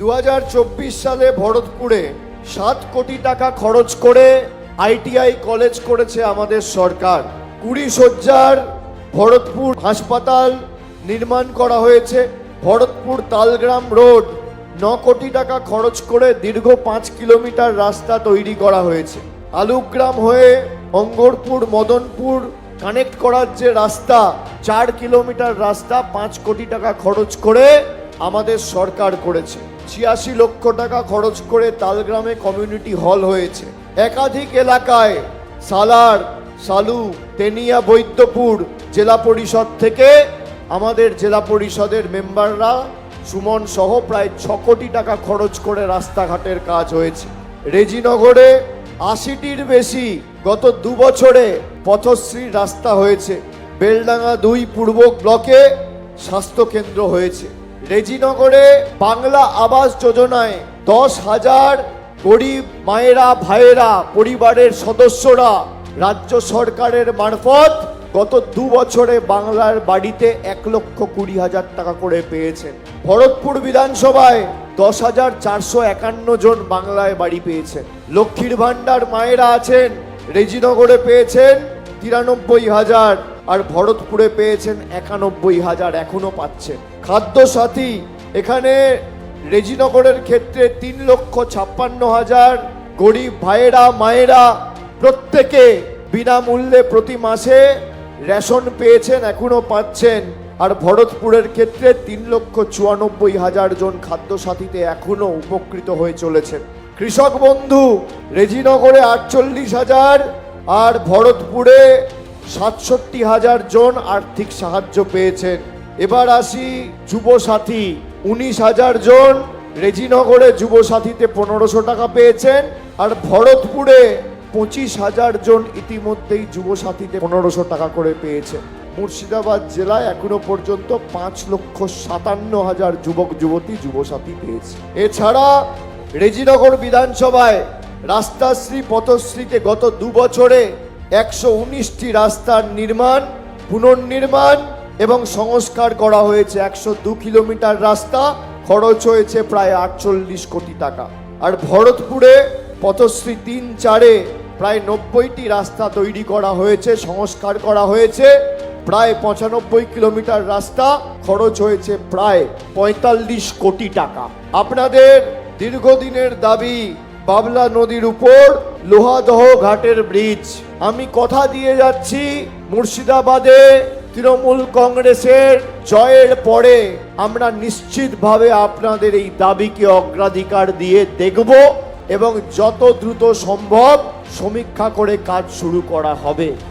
2024 সালে ভরতপুরে 7 কোটি টাকা খরচ করে আইটিআই কলেজ করেছে আমাদের সরকার। 20 শয্যার ভরতপুর হাসপাতাল নির্মাণ করা হয়েছে। ভরতপুর তালগ্রাম রোড 9 কোটি টাকা খরচ করে দীর্ঘ 5 কিলোমিটার রাস্তা তৈরি করা হয়েছে। আলুগ্রাম হয়ে অঙ্গরপুর মদনপুর কানেক্ট করার যে রাস্তা 4 কিলোমিটার রাস্তা 5 কোটি টাকা খরচ করে আমাদের সরকার করেছে। 86 লক্ষ টাকা খরচ করে তালগ্রামে কমিউনিটি হল হয়েছে। একাধিক এলাকায় সালার, সালু, তেনিয়া, বৈদ্যপুর জেলা পরিষদ থেকে আমাদের জেলা পরিষদের মেম্বাররা সুমন সহ প্রায় 6 কোটি টাকা খরচ করে রাস্তাঘাটের কাজ হয়েছে। রেজিনগরে 80টির বেশি গত 2 বছরে পথশ্রী রাস্তা হয়েছে। বেলডাঙ্গা 2 পূর্ব ব্লকে স্বাস্থ্যকেন্দ্র হয়েছে। রেজিনগরে বাংলা আবাস যোজনায় 10,000 গরিব মায়েরা ভাইয়েরা পরিবারের সদস্যরা রাজ্য সরকারের মারফত গত 2 বছরে বাংলার বাড়িতে 1,20,000 টাকা করে পেয়েছেন। ভরতপুর বিধানসভায় 10,451 জন বাংলায় বাড়ি পেয়েছেন। লক্ষ্মীর ভান্ডার মায়েরা আছেন, রেজিনগরে পেয়েছেন 93,000 আর ভরতপুরে পেয়েছেন 91,000, এখনো পাচ্ছেন। খাদ্য সাথী এখানে রেজিনগরের ক্ষেত্রে 3,56,000 গরিব ভাইয়েরা মায়েরা প্রত্যেকে বিনামূল্যে প্রতি মাসে রেশন পেয়েছেন, এখনো পাচ্ছেন। আর ভরতপুরের ক্ষেত্রে 3,94,000 জন খাদ্য সাথীতে এখনো উপকৃত হয়ে চলেছেন। কৃষক বন্ধু রেজিনগরে 48,000 আর ভরতপুরে 67,000 জন আর্থিক সাহায্য পেয়েছেন। এবার আসি যুব সাথী, 19,000 জন রেজিনগরে যুব সাথীতে 1,500 টাকা পেয়েছেন। আর ভরতপুরে 25,000 জন ইতিমধ্যেই যুব সাথীতে 1,500 টাকা করে পেয়েছেন। মুর্শিদাবাদ জেলায় এখনো পর্যন্ত 5,57,000 যুবক যুবতী যুব সাথী পেয়েছে। এছাড়া রেজিনগর বিধানসভায় রাস্তাশ্রী পথশ্রীতে গত 2 বছরে 119টি রাস্তার নির্মাণ, পুনর্নির্মাণ এবং সংস্কার করা হয়েছে। 102 কিলোমিটার রাস্তা খরচ হয়েছে প্রায় 48 কোটি টাকা। আর ভরতপুরে পথশ্রী 3-4-এ প্রায় 90টি রাস্তা তৈরি করা হয়েছে, সংস্কার করা হয়েছে। প্রায় 95 কিলোমিটার রাস্তা খরচ হয়েছে প্রায় 45 কোটি টাকা। আপনাদের দীর্ঘদিনের দাবি বাবলা নদীর উপর লোহাদহ ঘাটের ব্রিজ। আমি কথা দিয়ে যাচ্ছি, মুর্শিদাবাদে তৃণমূল কংগ্রেসের জয়ের পরে আমরা নিশ্চিতভাবে আপনাদের এই দাবিকে অগ্রাধিকার দিয়ে দেখব এবং যত দ্রুত সম্ভব সমীক্ষা করে কাজ শুরু করা হবে।